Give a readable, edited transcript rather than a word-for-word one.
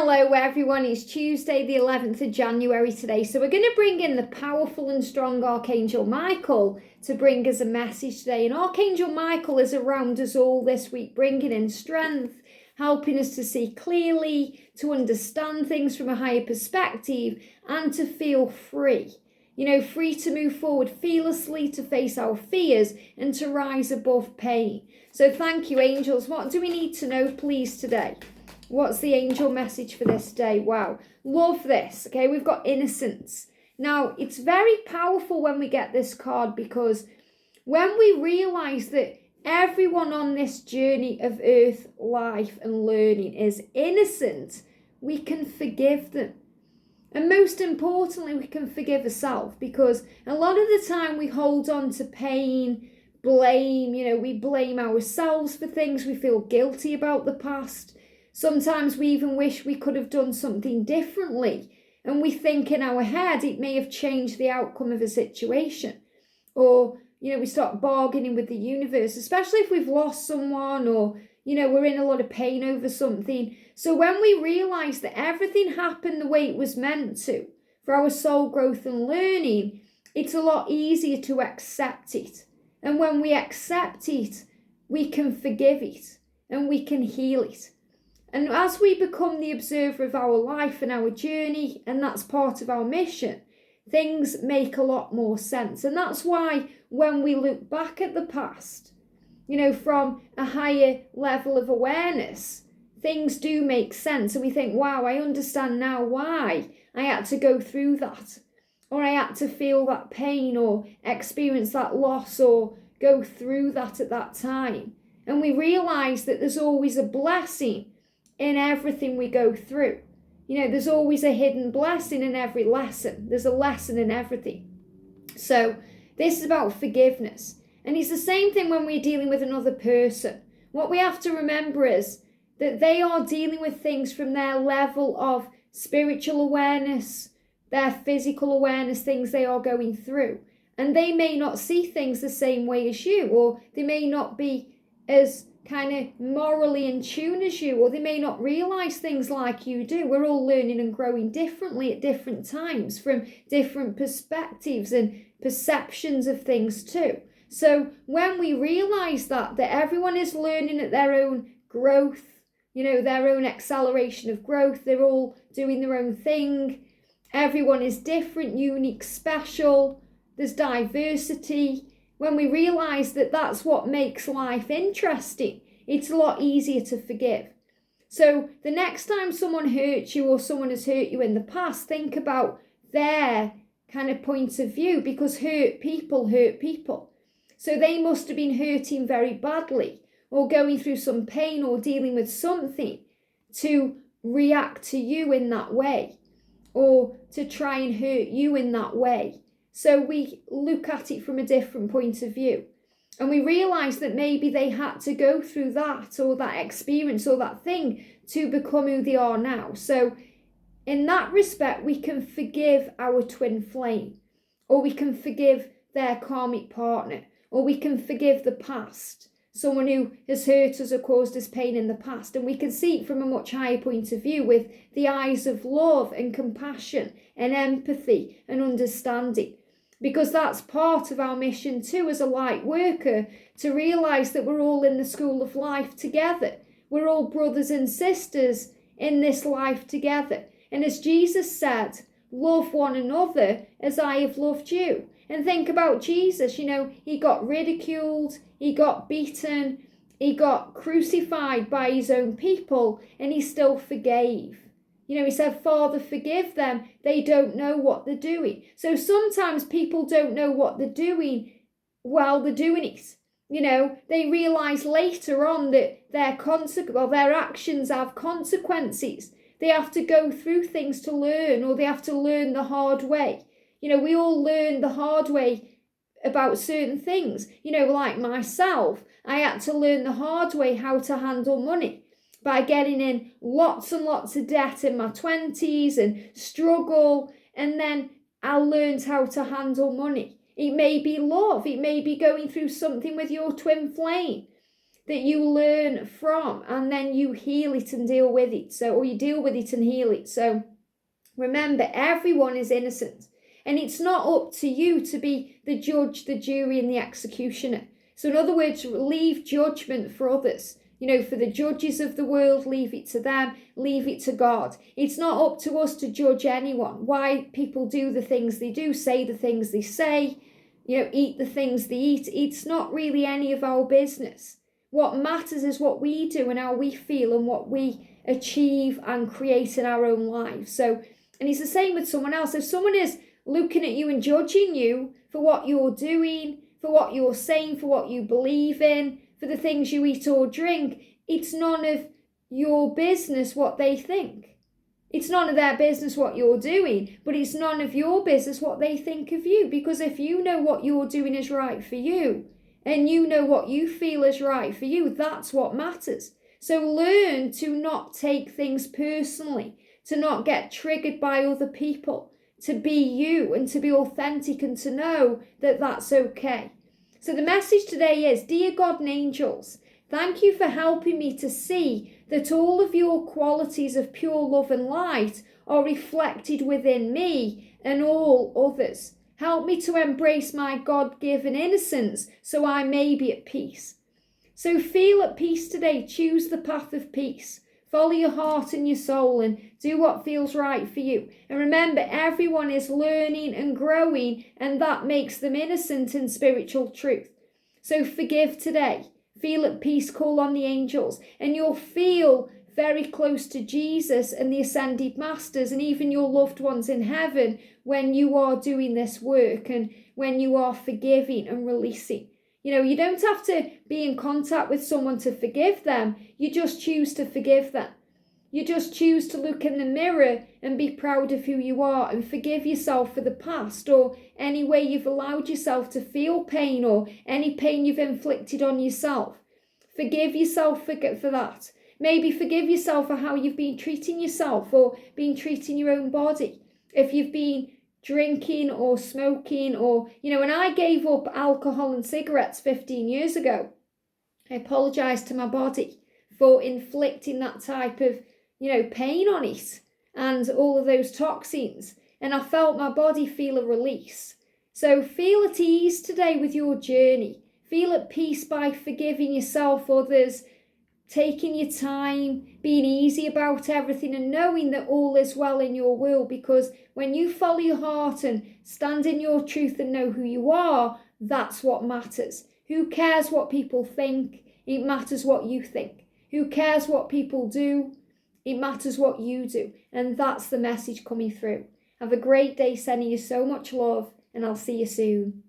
Hello everyone, it's Tuesday the 11th of January today. So we're going to bring in the powerful and strong Archangel Michael to bring us a message today. And Archangel Michael is around us all this week, bringing in strength, helping us to see clearly, to understand things from a higher perspective, and to feel free. Free to move forward fearlessly, to face our fears, and to rise above pain. So thank you, angels. What do we need to know, please, today? What's the angel message for this day? Wow, love this. Okay, we've got innocence. Now, it's very powerful when we get this card, because when we realize that everyone on this journey of earth, life, and learning is innocent, we can forgive them. And most importantly, we can forgive ourselves, because a lot of the time we hold on to pain, blame, we blame ourselves for things, we feel guilty about the past. Sometimes we even wish we could have done something differently, and we think in our head it may have changed the outcome of a situation. Or, we start bargaining with the universe, especially if we've lost someone, or, we're in a lot of pain over something. So when we realize that everything happened the way it was meant to, for our soul growth and learning, it's a lot easier to accept it. And when we accept it, we can forgive it and we can heal it. And as we become the observer of our life and our journey, and that's part of our mission, things make a lot more sense. And that's why when we look back at the past, from a higher level of awareness, things do make sense. And we think, wow, I understand now why I had to go through that, or I had to feel that pain, or experience that loss, or go through that at that time. And we realize that there's always a blessing in everything we go through. There's always a hidden blessing in every lesson. There's a lesson in everything. So this is about forgiveness. And it's the same thing when we're dealing with another person. What we have to remember is that they are dealing with things from their level of spiritual awareness, their physical awareness, things they are going through. And they may not see things the same way as you, or they may not be as kind of morally in tune as you, or they may not realize things like you do. We're all learning and growing differently at different times, from different perspectives and perceptions of things too. So when we realize that everyone is learning at their own growth, their own acceleration of growth, they're all doing their own thing, everyone is different, unique, special, there's diversity. When we realize that that's what makes life interesting, it's a lot easier to forgive. So the next time someone hurts you, or someone has hurt you in the past, think about their kind of point of view, because hurt people hurt people. So they must have been hurting very badly, or going through some pain, or dealing with something to react to you in that way, or to try and hurt you in that way. So we look at it from a different point of view, and we realize that maybe they had to go through that, or that experience, or that thing to become who they are now. So in that respect, we can forgive our twin flame, or we can forgive their karmic partner, or we can forgive the past, someone who has hurt us or caused us pain in the past. And we can see it from a much higher point of view, with the eyes of love and compassion and empathy and understanding. Because that's part of our mission too, as a light worker, to realize that we're all in the school of life together. We're all brothers and sisters in this life together. And as Jesus said, love one another as I have loved you. And think about Jesus, he got ridiculed, he got beaten, he got crucified by his own people, and he still forgave. He said, Father, forgive them. They don't know what they're doing. So sometimes people don't know what they're doing while they're doing it. They realize later on that their actions have consequences. They have to go through things to learn, or they have to learn the hard way. We all learn the hard way about certain things. Like myself, I had to learn the hard way how to handle money, by getting in lots and lots of debt in my 20s and struggle. And then I learned how to handle money. It may be love. It may be going through something with your twin flame. that you learn from, and then you heal it and deal with it. So, or you deal with it and heal it. So remember, everyone is innocent. And it's not up to you to be the judge, the jury, and the executioner. So in other words, leave judgment for others. For the judges of the world, leave it to them, leave it to God. It's not up to us to judge anyone. Why people do the things they do, say the things they say, eat the things they eat. It's not really any of our business. What matters is what we do and how we feel and what we achieve and create in our own lives. So, and it's the same with someone else. If someone is looking at you and judging you for what you're doing, for what you're saying, for what you believe in, for the things you eat or drink, it's none of your business what they think. It's none of their business what you're doing, but it's none of your business what they think of you. Because if you know what you're doing is right for you, and you know what you feel is right for you, that's what matters. So learn to not take things personally, to not get triggered by other people, to be you and to be authentic and to know that that's okay. So the message today is, dear God and angels, thank you for helping me to see that all of your qualities of pure love and light are reflected within me and all others. Help me to embrace my God-given innocence so I may be at peace. So feel at peace today. Choose the path of peace. Follow your heart and your soul and do what feels right for you. And remember, everyone is learning and growing, and that makes them innocent in spiritual truth. So forgive today. Feel at peace, call on the angels, and you'll feel very close to Jesus and the ascended masters and even your loved ones in heaven when you are doing this work and when you are forgiving and releasing. You don't have to be in contact with someone to forgive them. You just choose to forgive them. You just choose to look in the mirror and be proud of who you are and forgive yourself for the past or any way you've allowed yourself to feel pain or any pain you've inflicted on yourself. Forgive yourself for that. Maybe forgive yourself for how you've been treating yourself or been treating your own body. If you've been drinking or smoking or, when I gave up alcohol and cigarettes 15 years ago, I apologized to my body for inflicting that type of, pain on it and all of those toxins. And I felt my body feel a release. So feel at ease today with your journey. Feel at peace by forgiving yourself, others, taking your time, being easy about everything and knowing that all is well in your will, because when you follow your heart and stand in your truth and know who you are, that's what matters. Who cares what people think? It matters what you think. Who cares what people do? It matters what you do. And that's the message coming through. Have a great day, sending you so much love, and I'll see you soon.